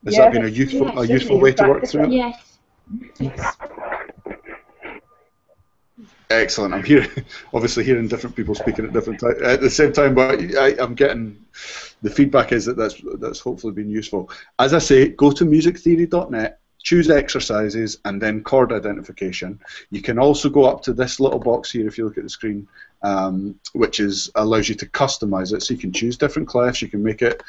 Has that been a useful way to work through it? Yes. Yes. Excellent. I'm obviously hearing different people speaking at different times at the same time, but I'm getting the feedback is that's hopefully been useful. As I say, go to musictheory.net, choose exercises, and then chord identification. You can also go up to this little box here if you look at the screen, which allows you to customize it. So you can choose different clefs. You can make it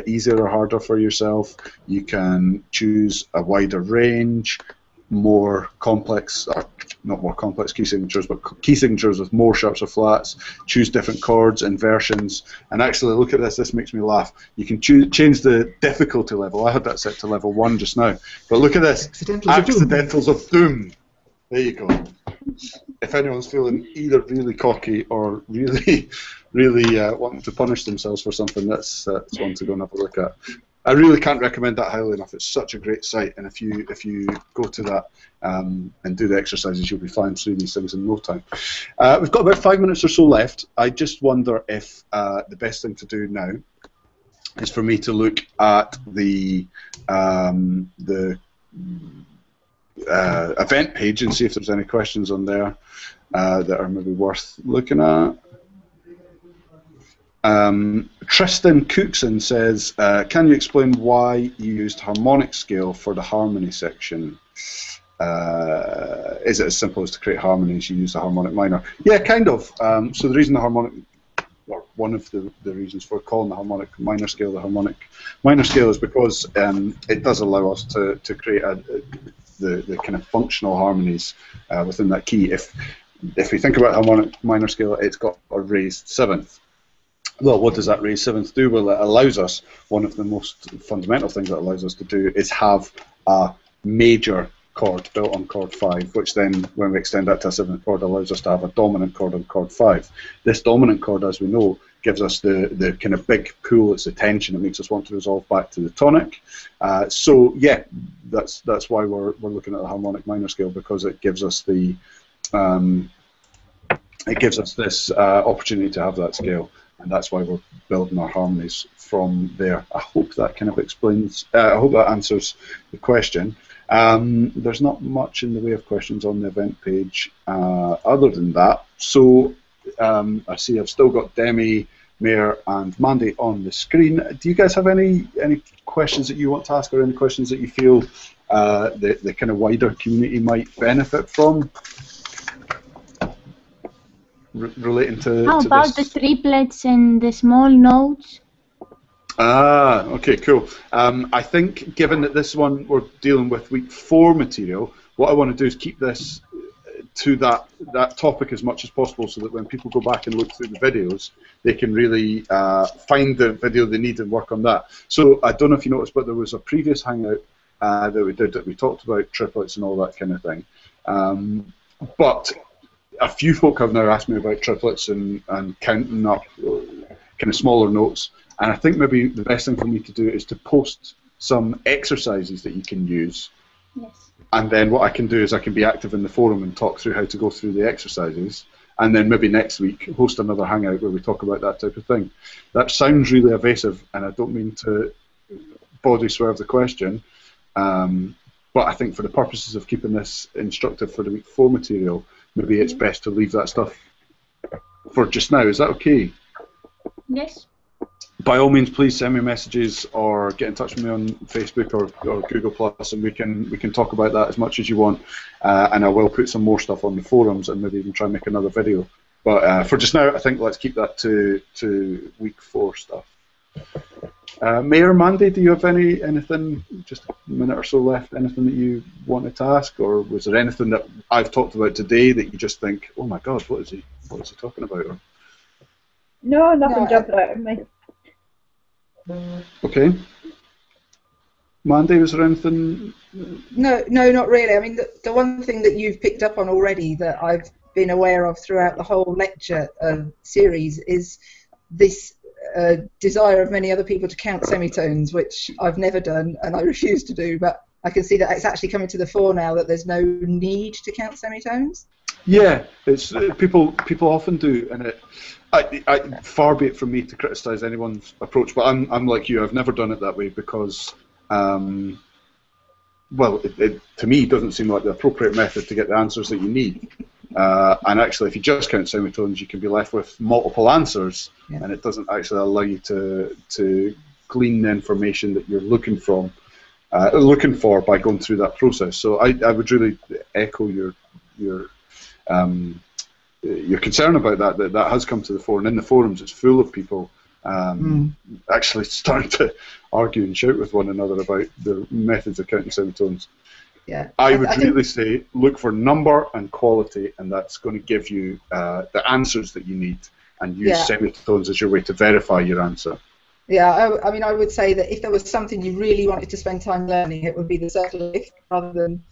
easier or harder for yourself. You can choose a wider range, more complex, or not more complex key signatures, but key signatures with more sharps or flats. Choose different chords, inversions, and actually look at this. This makes me laugh. You can change the difficulty level. I had that set to level 1 just now, but look at this. Accidentals of Doom. There you go. If anyone's feeling either really cocky or really, really wanting to punish themselves for something, that's one to go and have a look at. I really can't recommend that highly enough. It's such a great site, and if you go to that and do the exercises, you'll be flying through these things in no time. We've got about 5 minutes or so left. I just wonder if the best thing to do now is for me to look at the event page and see if there's any questions on there that are maybe worth looking at. Tristan Cookson says, can you explain why you used harmonic scale for the harmony section? Is it as simple as to create harmonies, you use the harmonic minor? Yeah, kind of. So the reason the harmonic, or one of the reasons for calling the harmonic minor scale the harmonic minor scale is because it does allow us to create the kind of functional harmonies within that key. If we think about harmonic minor scale, it's got a raised seventh. Well, what does that raised seventh do? Well, it allows us, one of the most fundamental things that allows us to do is have a major chord built on chord 5, which then, when we extend that to a seventh chord, allows us to have a dominant chord on chord 5. This dominant chord, as we know, gives us the kind of big pull, it's the tension, it makes us want to resolve back to the tonic. So yeah, that's why we're looking at the harmonic minor scale, because it gives us the this opportunity to have that scale, and that's why we're building our harmonies from there. I hope that kind of explains, I hope that answers the question. There's not much in the way of questions on the event page other than that. So I see I've still got Demi, Mayor and Mandy on the screen. Do you guys have any questions that you want to ask, or any questions that you feel the kind of wider community might benefit from relating to How about this? the triplets and the small notes? Ah, okay, cool. I think, given that this one we're dealing with week 4 material, what I want to do is keep this to that topic as much as possible, so that when people go back and look through the videos, they can really find the video they need and work on that. So I don't know if you noticed, but there was a previous Hangout that we did that we talked about triplets and all that kind of thing. But a few folk have now asked me about triplets and counting up kind of smaller notes. And I think maybe the best thing for me to do is to post some exercises that you can use. Yes. And then what I can do is I can be active in the forum and talk through how to go through the exercises. And then maybe next week host another Hangout where we talk about that type of thing. That sounds really evasive, and I don't mean to body swerve the question. But I think for the purposes of keeping this instructive for the week 4 material, maybe it's best to leave that stuff for just now. Is that okay? Yes. By all means, please send me messages or get in touch with me on Facebook or Google Plus, and we can talk about that as much as you want. And I will put some more stuff on the forums and maybe even try and make another video. But for just now, I think let's keep that to week 4 stuff. Mayor, Mandy, do you have anything? Just a minute or so left. Anything that you wanted to ask, or was there anything that I've talked about today that you just think, oh my God, what is he talking about? Or, No, nothing jumped out at me. okay. Mandy, was there anything? No, not really. I mean, the one thing that you've picked up on already that I've been aware of throughout the whole lecture series is this desire of many other people to count semitones, which I've never done and I refuse to do, but I can see that it's actually coming to the fore now that there's no need to count semitones. Yeah, it's people often do, and far be it from me to criticise anyone's approach, but I'm like you. I've never done it that way because, well, it to me doesn't seem like the appropriate method to get the answers that you need. And actually, if you just count semitones, you can be left with multiple answers, and it doesn't actually allow you to glean the information that you're looking for by going through that process. So I would really echo your concern about that has come to the fore, and in the forums it's full of people actually starting to argue and shout with one another about the methods of counting semitones. Yeah, I would really say look for number and quality, and that's going to give you the answers that you need, and use semitones as your way to verify your answer. Yeah, I mean, I would say that if there was something you really wanted to spend time learning, it would be the circle lift rather than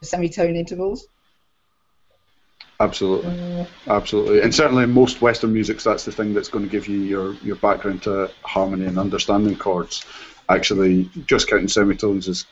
semitone intervals. Absolutely, absolutely, and certainly in most Western musics, that's the thing that's going to give you your background to harmony and understanding chords. Actually, just counting semitones is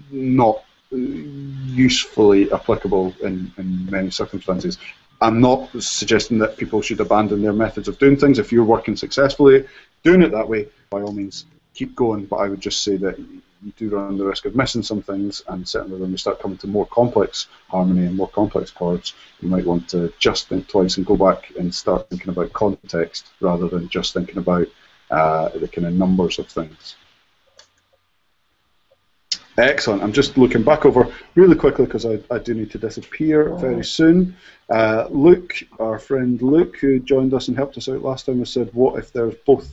not usefully applicable in many circumstances. I'm not suggesting that people should abandon their methods of doing things. If you're working successfully, doing it that way, by all means, keep going. But I would just say that you do run the risk of missing some things, and certainly when we start coming to more complex harmony and more complex chords, you might want to just think twice and go back and start thinking about context rather than just thinking about the kind of numbers of things. Excellent. I'm just looking back over really quickly because I do need to disappear very soon. Luke, our friend Luke, who joined us and helped us out last time, has said, what if there's both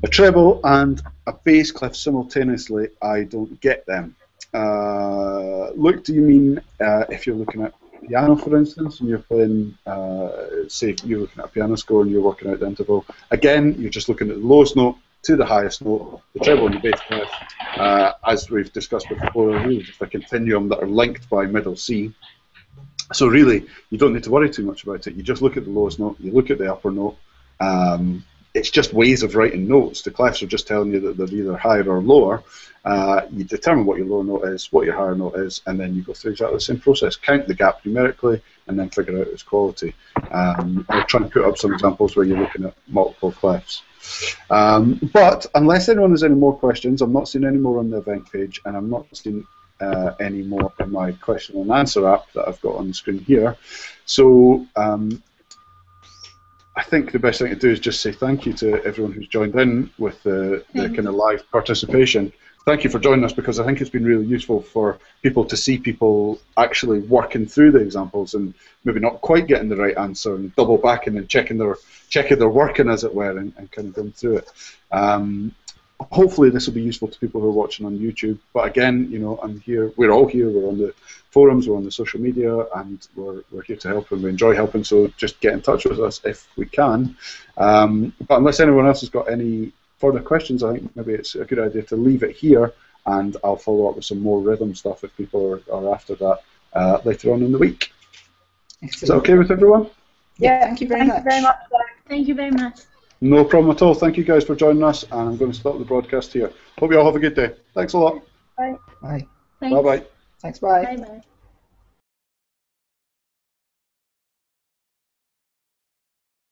a treble and a bass clef simultaneously? I don't get them. Luke, do you mean if you're looking at piano, for instance, and you're playing, say you're looking at a piano score and you're working out the interval, again, you're just looking at the lowest note to the highest note, the treble and the bass clef, as we've discussed before, are really just a continuum that are linked by middle C. So really, you don't need to worry too much about it. You just look at the lowest note, you look at the upper note. It's just ways of writing notes. The clefs are just telling you that they're either higher or lower. You determine what your lower note is, what your higher note is, and then you go through exactly the same process. Count the gap numerically, and then figure out its quality. I'll try and put up some examples where you're looking at multiple clefs. But unless anyone has any more questions, I'm not seeing any more on the event page, and I'm not seeing any more in my question and answer app that I've got on the screen here. So I think the best thing to do is just say thank you to everyone who's joined in with the kind of live participation. Thank you for joining us, because I think it's been really useful for people to see people actually working through the examples and maybe not quite getting the right answer and double backing and checking their working, as it were, and kind of going through it. Hopefully this will be useful to people who are watching on YouTube. But again, you know, I'm here. We're all here. We're on the forums. We're on the social media, and we're here to help, and we enjoy helping. So just get in touch with us if we can. But unless anyone else has got any further questions, I think maybe it's a good idea to leave it here, and I'll follow up with some more rhythm stuff if people are after that later on in the week. Excellent. Is that okay with everyone? Yeah, thank you very much. Thank you very much. No problem at all. Thank you guys for joining us, and I'm going to stop the broadcast here. Hope you all have a good day. Thanks a lot. Bye. Bye. Thanks. Bye-bye. Thanks, bye. Bye-bye.